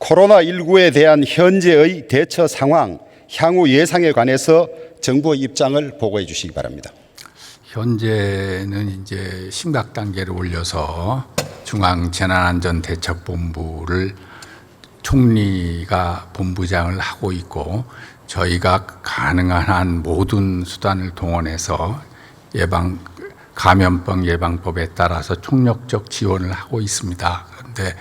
코로나19에 대한 현재의 대처 상황, 향후 예상에 관해서 정부의 입장을 보고해 주시기 바랍니다. 현재는 이제 심각 단계를 올려서 중앙재난안전대책본부를 총리가 본부장을 하고 있고, 저희가 가능한 한 모든 수단을 동원해서 감염병 예방법에 따라서 총력적 지원을 하고 있습니다. 그런데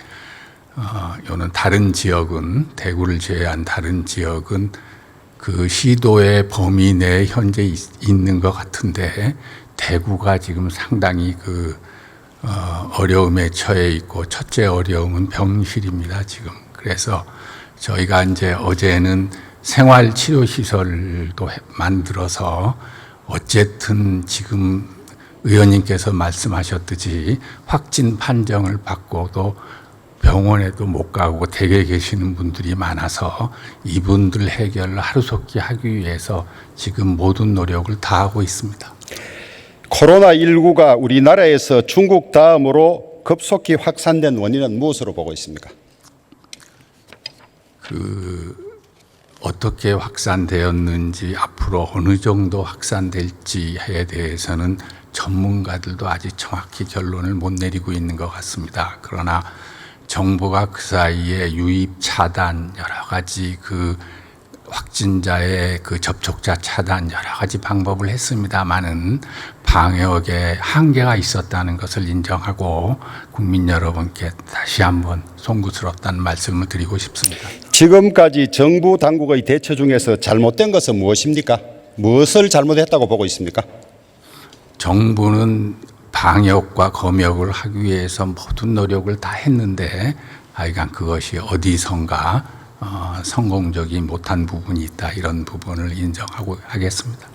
요는 다른 지역은, 대구를 제외한 다른 지역은 그 시도의 범위 내에 현재 있는 것 같은데, 대구가 지금 상당히 어려움에 처해 있고, 첫째 어려움은 병실입니다, 지금. 그래서 저희가 이제 어제는 생활치료시설도 만들어서 어쨌든 지금 의원님께서 말씀하셨듯이 확진 판정을 받고도 병원에도 못 가고 댁에 계시는 분들이 많아서 이분들 해결을 하루속히 하기 위해서 지금 모든 노력을 다하고 있습니다. 코로나19가 우리나라에서 중국 다음으로 급속히 확산된 원인은 무엇으로 보고 있습니까? 어떻게 확산되었는지, 앞으로 어느 정도 확산될지에 대해서는 전문가들도 아직 정확히 결론을 못 내리고 있는 것 같습니다. 그러나 정부가 그 사이에 유입 차단, 여러 가지 확진자의 접촉자 차단, 여러 가지 방법을 했습니다마는 방역에 한계가 있었다는 것을 인정하고 국민 여러분께 다시 한번 송구스럽다는 말씀을 드리고 싶습니다. 지금까지 정부 당국의 대처 중에서 잘못된 것은 무엇입니까? 무엇을 잘못했다고 보고 있습니까? 정부는 방역과 검역을 하기 위해서 모든 노력을 다 했는데, 하여간 그것이 어디선가 성공적이 못한 부분이 있다, 이런 부분을 인정하고 하겠습니다.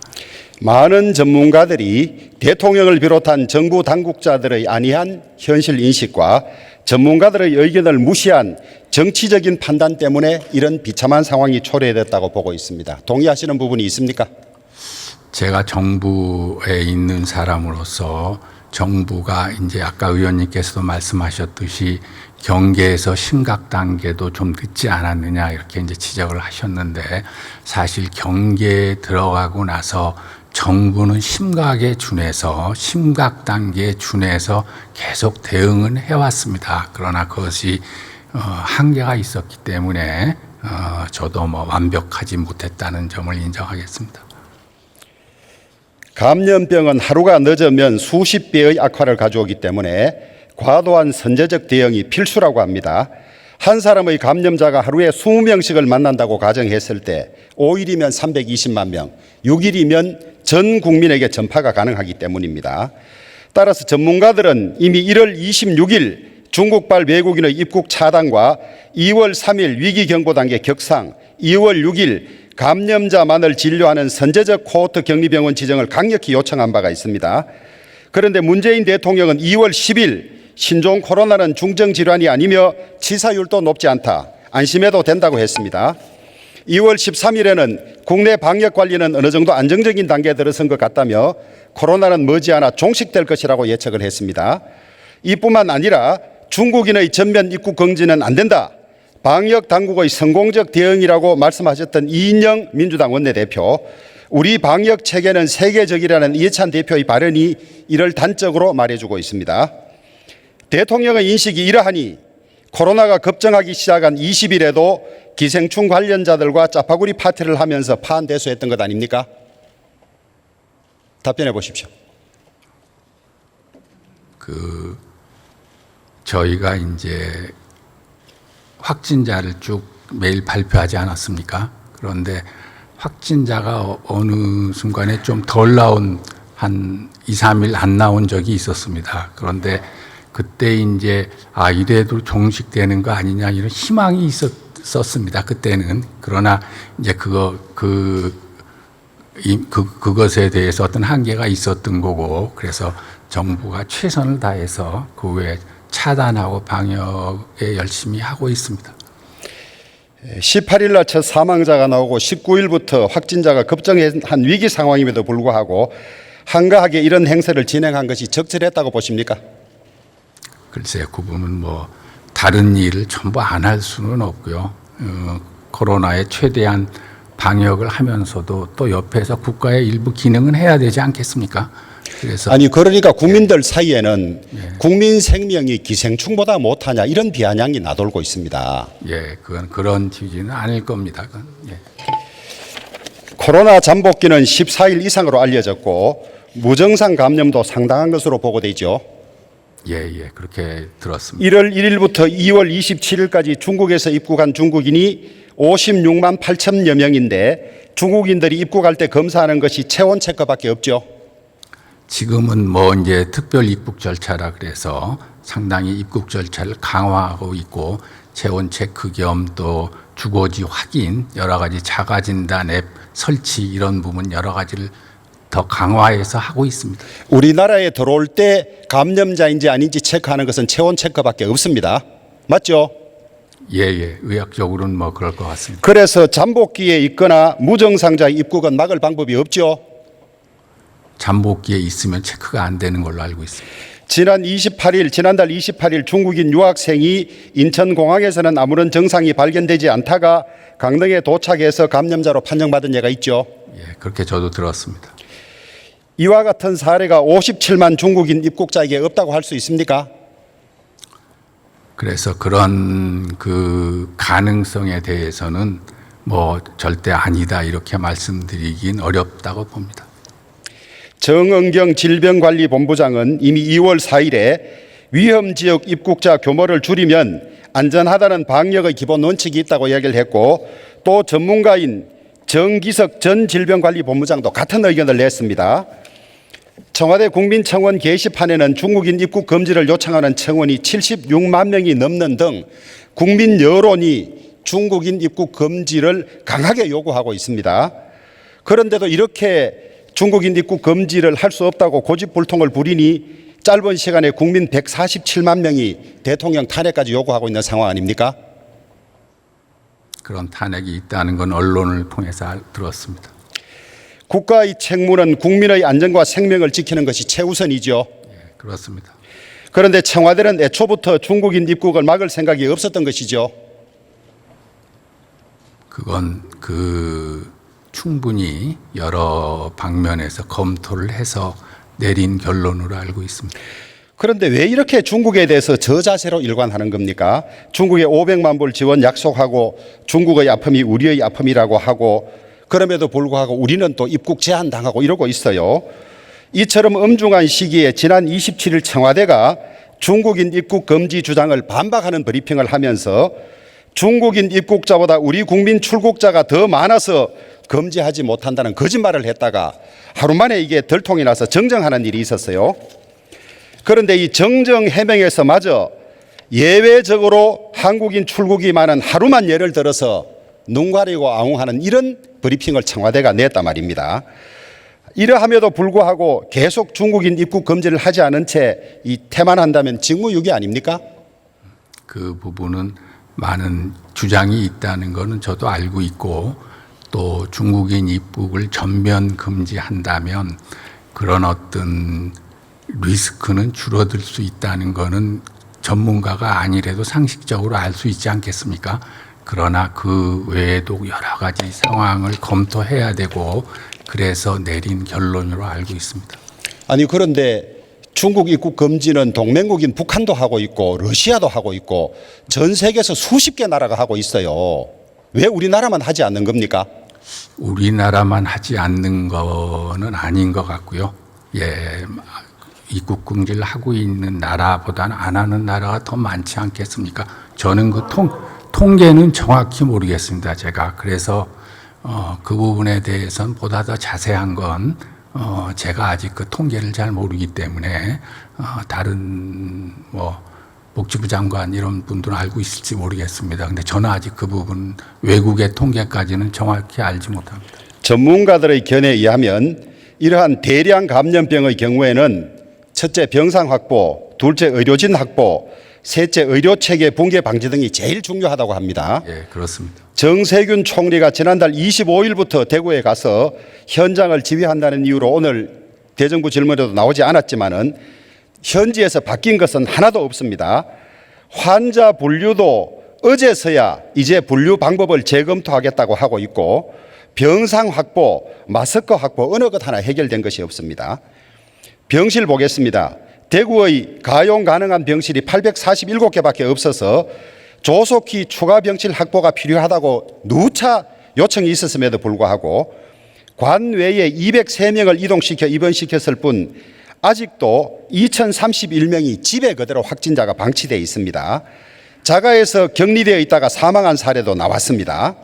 많은 전문가들이 대통령을 비롯한 정부 당국자들의 안이한 현실 인식과 전문가들의 의견을 무시한 정치적인 판단 때문에 이런 비참한 상황이 초래됐다고 보고 있습니다. 동의하시는 부분이 있습니까? 제가 정부에 있는 사람으로서 정부가 이제 아까 의원님께서도 말씀하셨듯이 경계에서 심각 단계도 좀 늦지 않았느냐, 이렇게 이제 지적을 하셨는데, 사실 경계에 들어가고 나서 정부는 심각에 준해서, 심각 단계에 준해서 계속 대응은 해왔습니다. 그러나 그것이 한계가 있었기 때문에 저도 완벽하지 못했다는 점을 인정하겠습니다. 감염병은 하루가 늦으면 수십 배의 악화를 가져오기 때문에 과도한 선제적 대응이 필수라고 합니다. 한 사람의 감염자가 하루에 20명씩을 만난다고 가정했을 때 5일이면 320만 명, 6일이면 전 국민에게 전파가 가능하기 때문입니다. 따라서 전문가들은 이미 1월 26일 중국발 외국인의 입국 차단과 2월 3일 위기경보단계 격상, 2월 6일 감염자만을 진료하는 선제적 코호트 격리병원 지정을 강력히 요청한 바가 있습니다. 그런데 문재인 대통령은 2월 10일 신종 코로나는 중증질환이 아니며 치사율도 높지 않다, 안심해도 된다고 했습니다. 2월 13일에는 국내 방역관리는 어느 정도 안정적인 단계에 들어선 것 같다며 코로나는 머지않아 종식될 것이라고 예측을 했습니다. 이뿐만 아니라 중국인의 전면 입국 금지는 안 된다, 방역 당국의 성공적 대응이라고 말씀하셨던 이인영 민주당 원내대표, 우리 방역 체계는 세계적이라는 이해찬 대표의 발언이 이를 단적으로 말해주고 있습니다. 대통령의 인식이 이러하니 코로나가 급증하기 시작한 20일에도 기생충 관련자들과 짜파구리 파티를 하면서 파한대소했던 것 아닙니까? 답변해 보십시오. 저희가 이제 확진자를 쭉 매일 발표하지 않았습니까? 그런데 확진자가 어느 순간에 좀 덜 나온, 한 2, 3일 안 나온 적이 있었습니다. 그런데 그때 이제 이래도 종식되는 거 아니냐, 이런 희망이 있었습니다, 그때는. 그러나 이제 그것에 대해서 어떤 한계가 있었던 거고, 그래서 정부가 최선을 다해서 그 외에 차단하고 방역에 열심히 하고 있습니다. 18일 날 첫 사망자가 나오고 19일부터 확진자가 급증한 위기 상황임에도 불구하고 한가하게 이런 행사를 진행한 것이 적절했다고 보십니까? 글쎄요, 그 부분은 다른 일을 전부 안 할 수는 없고요. 코로나의 최대한 방역을 하면서도 또 옆에서 국가의 일부 기능은 해야 되지 않겠습니까? 그래서 아니 그러니까 국민들 사이에는 국민 생명이 기생충보다 못하냐 이런 비아냥이 나돌고 있습니다. 예, 그건 그런 취지는 아닐 겁니다. 그건, 예. 코로나 잠복기는 14일 이상으로 알려졌고 무증상 감염도 상당한 것으로 보고되죠. 예, 그렇게 들었습니다. 1월 1일부터 2월 27일까지 중국에서 입국한 중국인이 56만 8천여 명인데 중국인들이 입국할 때 검사하는 것이 체온 체크밖에 없죠. 지금은 뭐 이제 특별 입국 절차라 그래서 상당히 입국 절차를 강화하고 있고 체온 체크 겸 또 주거지 확인 여러 가지 자가 진단 앱 설치 이런 부분 여러 가지를 더 강화해서 하고 있습니다. 우리나라에 들어올 때 감염자인지 아닌지 체크하는 것은 체온 체크밖에 없습니다. 맞죠? 예, 의학적으로는 뭐 그럴 것 같습니다. 그래서 잠복기에 있거나 무증상자 입국은 막을 방법이 없죠. 잠복기에 있으면 체크가 안 되는 걸로 알고 있습니다. 지난달 28일 중국인 유학생이 인천공항에서는 아무런 증상이 발견되지 않다가 강릉에 도착해서 감염자로 판정받은 예가 있죠. 예, 그렇게 저도 들었습니다. 이와 같은 사례가 57만 중국인 입국자에게 없다고 할 수 있습니까? 그래서 그런 그 가능성에 대해서는 뭐 절대 아니다 이렇게 말씀드리긴 어렵다고 봅니다. 정은경 질병관리본부장은 이미 2월 4일에 위험지역 입국자 규모를 줄이면 안전하다는 방역의 기본 원칙이 있다고 이야기를 했고 또 전문가인 정기석 전 질병관리본부장도 같은 의견을 냈습니다. 청와대 국민청원 게시판에는 중국인 입국 금지를 요청하는 청원이 76만 명이 넘는 등 국민 여론이 중국인 입국 금지를 강하게 요구하고 있습니다. 그런데도 이렇게 중국인 입국 금지를 할 수 없다고 고집불통을 부리니 짧은 시간에 국민 147만 명이 대통령 탄핵까지 요구하고 있는 상황 아닙니까? 그런 탄핵이 있다는 건 언론을 통해서 들었습니다. 국가의 책무는 국민의 안전과 생명을 지키는 것이 최우선이죠. 예, 그렇습니다. 그런데 청와대는 애초부터 중국인 입국을 막을 생각이 없었던 것이죠. 그건 충분히 여러 방면에서 검토를 해서 내린 결론으로 알고 있습니다. 그런데 왜 이렇게 중국에 대해서 저자세로 일관하는 겁니까? 중국에 500만 불 지원 약속하고 중국의 아픔이 우리의 아픔이라고 하고 그럼에도 불구하고 우리는 또 입국 제한당하고 이러고 있어요. 이처럼 엄중한 시기에 지난 27일 청와대가 중국인 입국 금지 주장을 반박하는 브리핑을 하면서 중국인 입국자보다 우리 국민 출국자가 더 많아서 금지하지 못한다는 거짓말을 했다가 하루 만에 이게 들통이 나서 정정하는 일이 있었어요. 그런데 이 정정 해명에서마저 예외적으로 한국인 출국이 많은 하루만 예를 들어서 눈 가리고 아웅하는 이런 브리핑을 청와대가 냈단 말입니다. 이러함에도 불구하고 계속 중국인 입국 금지를 하지 않은 채 이 태만한다면 직무유기 아닙니까? 그 부분은 많은 주장이 있다는 것은 저도 알고 있고 또 중국인 입국을 전면 금지한다면 그런 어떤 리스크는 줄어들 수 있다는 것은 전문가가 아니래도 상식적으로 알 수 있지 않겠습니까? 그러나 그 외에도 여러 가지 상황을 검토해야 되고 그래서 내린 결론으로 알고 있습니다. 아니 그런데 중국 입국 금지는 동맹국인 북한도 하고 있고 러시아도 하고 있고 전 세계에서 수십 개 나라가 하고 있어요. 왜 우리나라만 하지 않는 겁니까? 우리나라만 하지 않는 거는 아닌 것 같고요. 예, 입국 금지를 하고 있는 나라보다는 안 하는 나라가 더 많지 않겠습니까? 저는 그 통계는 정확히 모르겠습니다. 제가 그래서 그 부분에 대해서는 보다 더 자세한 건 제가 아직 그 통계를 잘 모르기 때문에 다른 복지부 장관 이런 분들은 알고 있을지 모르겠습니다. 근데 저는 아직 그 부분 외국의 통계까지는 정확히 알지 못합니다. 전문가들의 견해에 의하면 이러한 대량 감염병의 경우에는 첫째 병상 확보, 둘째 의료진 확보, 셋째 의료체계 붕괴 방지 등이 제일 중요하다고 합니다. 예, 그렇습니다. 정세균 총리가 지난달 25일부터 대구에 가서 현장을 지휘한다는 이유로 오늘 대정부 질문에도 나오지 않았지만은 현지에서 바뀐 것은 하나도 없습니다. 환자 분류도 어제서야 이제 분류 방법을 재검토하겠다고 하고 있고 병상 확보, 마스크 확보 어느 것 하나 해결된 것이 없습니다. 병실 보겠습니다. 대구의 가용 가능한 병실이 847개밖에 없어서 조속히 추가 병실 확보가 필요하다고 누차 요청이 있었음에도 불구하고 관외에 203명을 이동시켜 입원시켰을 뿐 아직도 2031명이 집에 그대로 확진자가 방치되어 있습니다. 자가에서 격리되어 있다가 사망한 사례도 나왔습니다.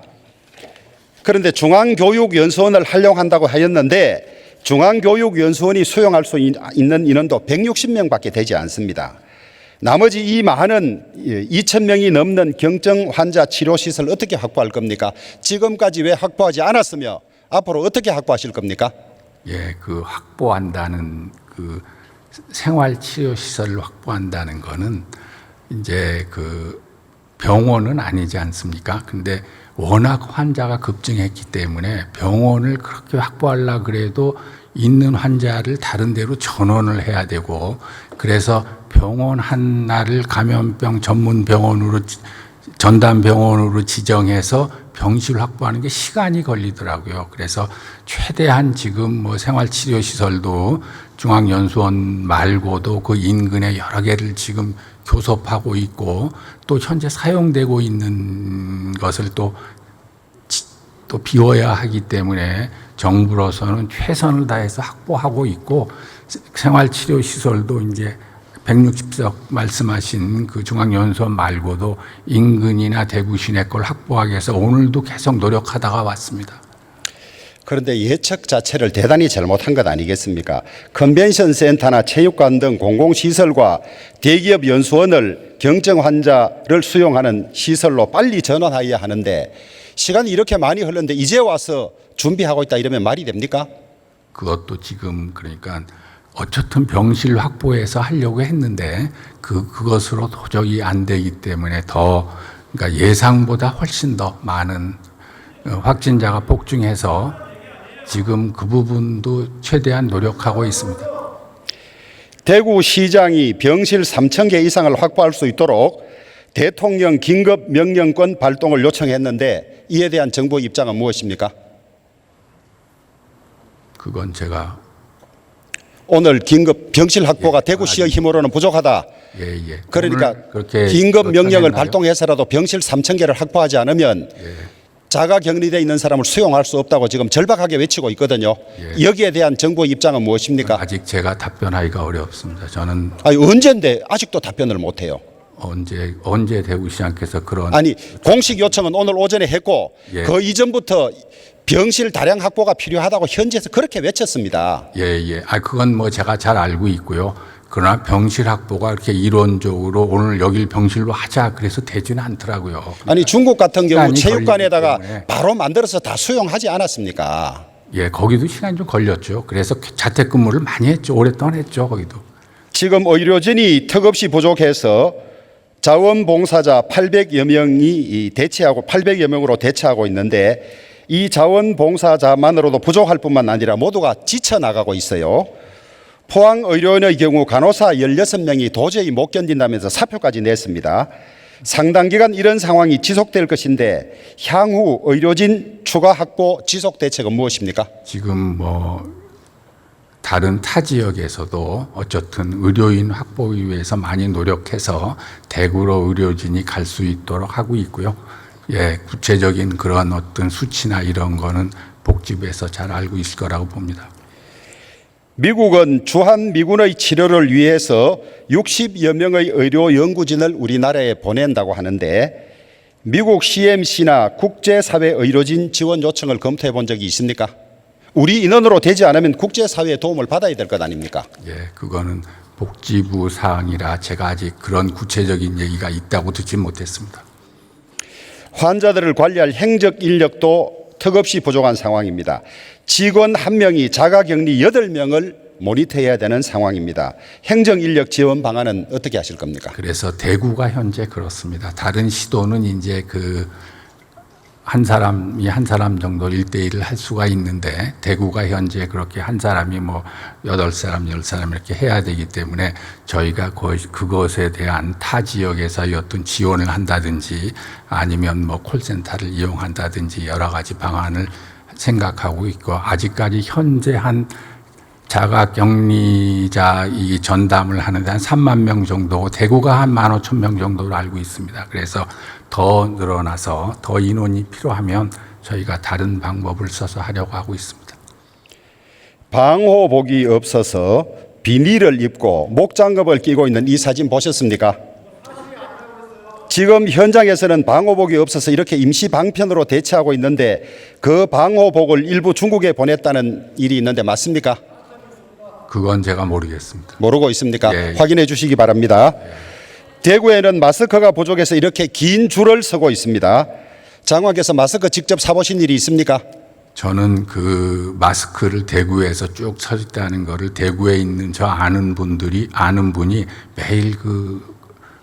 그런데 중앙교육연수원을 활용한다고 하였는데 중앙교육연수원이 수용할 수 있는 인원도 160명밖에 되지 않습니다. 나머지 이 많은 2,000명이 넘는 경증 환자 치료시설 어떻게 확보할 겁니까? 지금까지 왜 확보하지 않았으며 앞으로 어떻게 확보하실 겁니까? 예, 그 확보한다는 그 생활치료시설을 확보한다는 거는 이제 그 병원은 아니지 않습니까? 근데 워낙 환자가 급증했기 때문에 병원을 그렇게 확보하려고 그래도 있는 환자를 다른 데로 전원을 해야 되고 그래서 병원 하나를 감염병 전문 병원으로 전담 병원으로 지정해서 병실 확보하는 게 시간이 걸리더라고요. 그래서 최대한 지금 뭐 생활치료시설도 중앙연수원 말고도 그 인근에 여러 개를 지금 교섭하고 있고 또 현재 사용되고 있는 것을 또 비워야 하기 때문에 정부로서는 최선을 다해서 확보하고 있고 생활치료시설도 이제 160석 말씀하신 그 중앙연수원 말고도 인근이나 대구 시내 걸 확보하기 위해서 오늘도 계속 노력하다가 왔습니다. 그런데 예측 자체를 대단히 잘못한 것 아니겠습니까? 컨벤션 센터나 체육관 등 공공시설과 대기업 연수원을 경증 환자를 수용하는 시설로 빨리 전환해야 하는데 시간이 이렇게 많이 흘렀는데 이제 와서 준비하고 있다 이러면 말이 됩니까? 그것도 지금 그러니까 어쨌든 병실 확보해서 하려고 했는데 그것으로 도저히 안 되기 때문에 더 그러니까 예상보다 훨씬 더 많은 확진자가 폭증해서 지금 그 부분도 최대한 노력하고 있습니다. 대구시장이 병실 3,000개 이상을 확보할 수 있도록 대통령 긴급 명령권 발동을 요청했는데 이에 대한 정부 입장은 무엇입니까? 그건 제가 오늘 긴급 병실 확보가 대구시의 힘으로는 부족하다. 예. 그러니까 그렇게 긴급 명령을 요청했나요? 발동해서라도 병실 3,000개를 확보하지 않으면 자가 격리되어 있는 사람을 수용할 수 없다고 지금 절박하게 외치고 있거든요. 여기에 대한 정부 입장은 무엇입니까? 아직 제가 답변하기가 어렵습니다. 저는 아니 언제인데 아직도 답변을 못해요. 언제 대구시장께서 그런 아니 공식 요청은 오늘 오전에 했고 그 이전부터 병실 다량 확보가 필요하다고 현지에서 그렇게 외쳤습니다. 예. 그건 뭐 제가 잘 알고 있고요. 그러나 병실 확보가 이렇게 이론적으로 오늘 여길 병실로 하자 그래서 되지는 않더라고요. 아니 중국 같은 경우 시간이 체육관에다가 걸리기 때문에. 바로 만들어서 다 수용하지 않았습니까? 예, 거기도 시간이 좀 걸렸죠. 그래서 자택근무를 많이 했죠. 오랫동안 했죠, 거기도. 지금 의료진이 턱없이 부족해서 자원봉사자 800여 명이 대체하고 800여 명으로 대체하고 있는데 이 자원봉사자만으로도 부족할 뿐만 아니라 모두가 지쳐나가고 있어요. 포항의료원의 경우 간호사 16명이 도저히 못 견딘다면서 사표까지 냈습니다. 상당 기간 이런 상황이 지속될 것인데 향후 의료진 추가 확보 지속 대책은 무엇입니까? 지금 뭐 다른 타 지역에서도 어쨌든 의료인 확보를 위해서 많이 노력해서 대구로 의료진이 갈 수 있도록 하고 있고요. 예, 구체적인 그런 어떤 수치나 이런 거는 복지부에서 잘 알고 있을 거라고 봅니다. 미국은 주한미군의 치료를 위해서 60여 명의 의료 연구진을 우리나라에 보낸다고 하는데 미국 CMC나 국제사회 의료진 지원 요청을 검토해 본 적이 있습니까? 우리 인원으로 되지 않으면 국제사회의 도움을 받아야 될 것 아닙니까? 예, 그거는 복지부 사항이라 제가 아직 그런 구체적인 얘기가 있다고 듣지 못했습니다. 환자들을 관리할 행정 인력도 턱없이 부족한 상황입니다. 직원 1명이 자가격리 8명을 모니터해야 되는 상황입니다. 행정 인력 지원 방안은 어떻게 하실 겁니까? 그래서 대구가 현재 그렇습니다. 다른 시도는 이제 한 사람이 한 사람 정도 1대1을 할 수가 있는데 대구가 현재 그렇게 한 사람이 뭐 8사람, 10사람 이렇게 해야 되기 때문에 저희가 그것에 대한 타 지역에서 어떤 지원을 한다든지 아니면 뭐 콜센터를 이용한다든지 여러 가지 방안을 생각하고 있고 아직까지 현재 한 자가격리자 이 전담을 하는데 한 3만 명 정도, 대구가 한 15,000명 정도로 알고 있습니다. 그래서 더 늘어나서 더 인원이 필요하면 저희가 다른 방법을 써서 하려고 하고 있습니다. 방호복이 없어서 비닐을 입고 목장갑을 끼고 있는 이 사진 보셨습니까? 지금 현장에서는 방호복이 없어서 이렇게 임시 방편으로 대체하고 있는데 그 방호복을 일부 중국에 보냈다는 일이 있는데 맞습니까? 그건 제가 모르겠습니다. 모르고 있습니까? 예. 확인해 주시기 바랍니다. 대구에는 마스크가 부족해서 이렇게 긴 줄을 서고 있습니다. 장관께서 마스크 직접 사보신 일이 있습니까? 저는 그 마스크를 대구에서 쭉 서 있다는 거를 대구에 있는 저 아는 분이 매일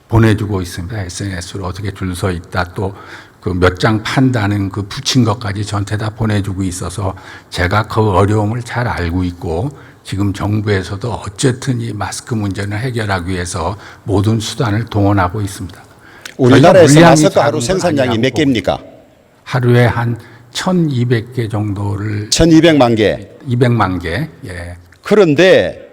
보내주고 있습니다. SNS로 어떻게 줄 서 있다 또 그 몇 장 판다는 그 붙인 것까지 저한테 다 보내주고 있어서 제가 그 어려움을 잘 알고 있고 지금 정부에서도 어쨌든 이 마스크 문제를 해결하기 위해서 모든 수단을 동원하고 있습니다. 우리나라에서 마스크 하루 생산량이 몇 개입니까? 하루에 한 1,200개 정도를 1,200만 개. 200만 개. 예. 그런데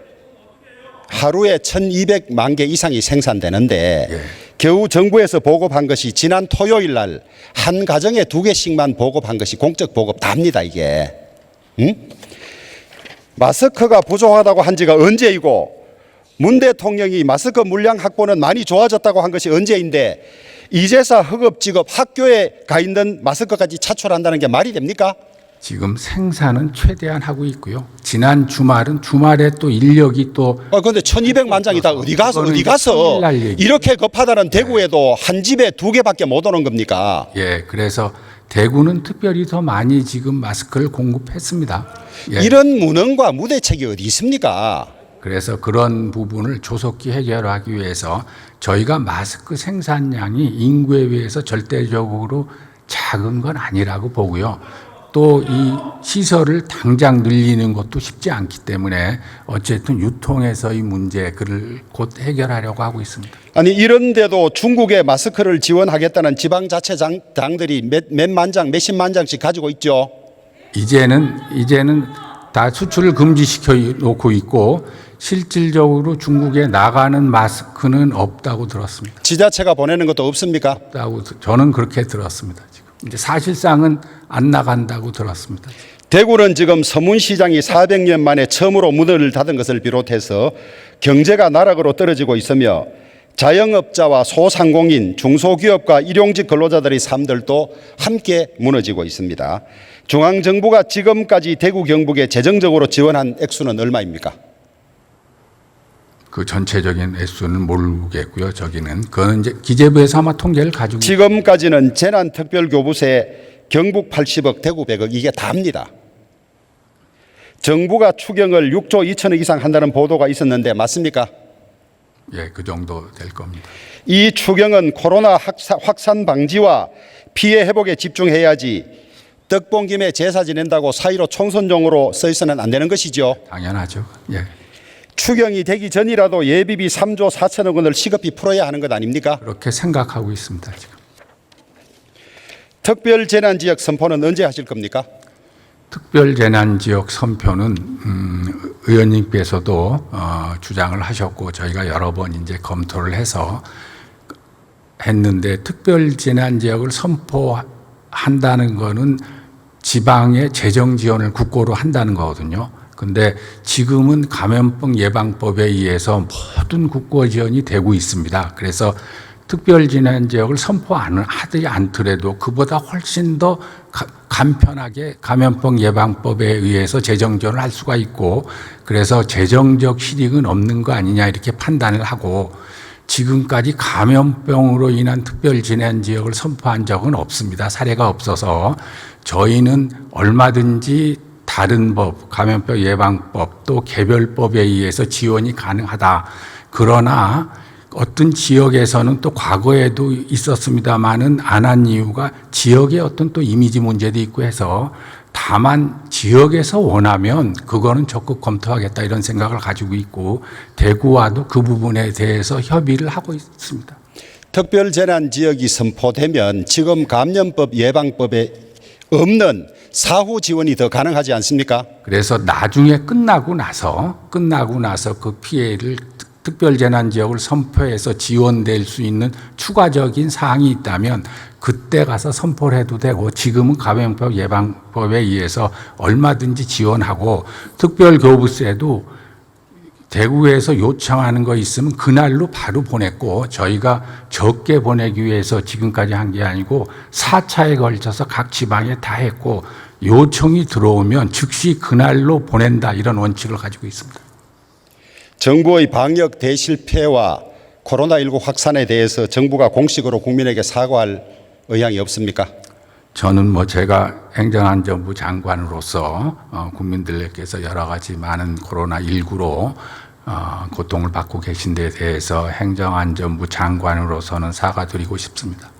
하루에 1,200만 개 이상이 생산되는데 예. 겨우 정부에서 보급한 것이 지난 토요일 날 한 가정에 2개씩만 보급한 것이 공적 보급 답니다 이게. 응? 마스크가 부족하다고 한 지가 언제이고 문 대통령이 마스크 물량 확보는 많이 좋아졌다고 한 것이 언제인데 이제사 허겁지겁 학교에 가 있는 마스크까지 차출한다는 게 말이 됩니까? 지금 생산은 최대한 하고 있고요. 지난 주말에 또 인력이 또 그런데 1,200만 장이 다 어디 가서 큰일 날 얘기. 이렇게 급하다는 대구에도 한 집에 2개밖에 못 오는 겁니까? 예, 그래서 대구는 특별히 더 많이 지금 마스크를 공급했습니다. 예. 이런 무능과 무대책이 어디 있습니까? 그래서 그런 부분을 조속히 해결하기 위해서 저희가 마스크 생산량이 인구에 비해서 절대적으로 작은 건 아니라고 보고요. 또 이 시설을 당장 늘리는 것도 쉽지 않기 때문에 어쨌든 유통에서의 문제 그를 곧 해결하려고 하고 있습니다. 아니 이런데도 중국에 마스크를 지원하겠다는 지방자치당들이 몇만 장, 몇십만 장씩 가지고 있죠. 이제는 다 수출을 금지시켜 놓고 있고 실질적으로 중국에 나가는 마스크는 없다고 들었습니다. 지자체가 보내는 것도 없습니까? 없다고 저는 그렇게 들었습니다. 지금 이제 사실상은 안 나간다고 들었습니다. 대구는 지금 서문시장이 400년 만에 처음으로 문을 닫은 것을 비롯해서 경제가 나락으로 떨어지고 있으며 자영업자와 소상공인, 중소기업과 일용직 근로자들의 삶들도 함께 무너지고 있습니다. 중앙정부가 지금까지 대구 경북에 재정적으로 지원한 액수는 얼마입니까? 그 전체적인 액수는 모르겠고요. 그거는 이제 기재부에서 아마 통계를 가지고 지금까지는 재난특별교부세 경북 80억, 대구 100억 이게 다입니다. 정부가 추경을 6조 2천억 이상 한다는 보도가 있었는데 맞습니까? 예, 그 정도 될 겁니다. 이 추경은 코로나 확산 방지와 피해 회복에 집중해야지 떡 본 김에 제사 지낸다고 사이로 총선용으로 써 있어는 안 되는 것이죠. 당연하죠. 예. 추경이 되기 전이라도 예비비 3조 4천억 원을 시급히 풀어야 하는 것 아닙니까? 그렇게 생각하고 있습니다. 지금. 특별재난지역 선포는 언제 하실 겁니까? 특별재난지역 선포는 의원님께서도 주장을 하셨고 저희가 여러 번 이제 검토를 해서 했는데 특별재난지역을 선포한다는 거는 지방의 재정 지원을 국고로 한다는 거거든요. 근데 지금은 감염병 예방법에 의해서 모든 국고 지원이 되고 있습니다. 그래서 특별재난지역을 선포하지 않더라도 그보다 훨씬 더 간편하게 감염병 예방법에 의해서 재정 지원을 할 수가 있고 그래서 재정적 실익은 없는 거 아니냐 이렇게 판단을 하고 지금까지 감염병으로 인한 특별재난지역을 선포한 적은 없습니다. 사례가 없어서 저희는 얼마든지 다른 법, 감염병 예방법 또 개별법에 의해서 지원이 가능하다. 그러나 어떤 지역에서는 또 과거에도 있었습니다만은 안 한 이유가 지역의 어떤 또 이미지 문제도 있고 해서 다만 지역에서 원하면 그거는 적극 검토하겠다 이런 생각을 가지고 있고 대구와도 그 부분에 대해서 협의를 하고 있습니다. 특별재난 지역이 선포되면 지금 감염법 예방법에 없는 사후 지원이 더 가능하지 않습니까? 그래서 나중에 끝나고 나서 그 피해를 특별재난지역을 선포해서 지원될 수 있는 추가적인 사항이 있다면 그때 가서 선포를 해도 되고 지금은 감염법 예방법에 의해서 얼마든지 지원하고 특별교부세도 대구에서 요청하는 거 있으면 그날로 바로 보냈고 저희가 적게 보내기 위해서 지금까지 한 게 아니고 4차에 걸쳐서 각 지방에 다 했고 요청이 들어오면 즉시 그날로 보낸다 이런 원칙을 가지고 있습니다. 정부의 방역 대실패와 코로나19 확산에 대해서 정부가 공식으로 국민에게 사과할 의향이 없습니까? 저는 뭐 제가 행정안전부 장관으로서 국민들께서 여러 가지 많은 코로나19로 고통을 받고 계신 데 대해서 행정안전부 장관으로서는 사과드리고 싶습니다.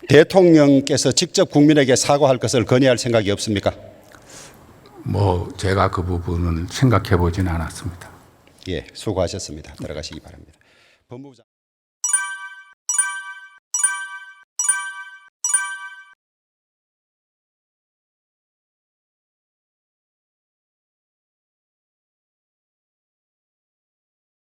대통령께서 직접 국민에게 사과할 것을 건의할 생각이 없습니까? 뭐 제가 그 부분은 생각해 보진 않았습니다. 예, 수고하셨습니다. 들어가시기 바랍니다. 법무부 장...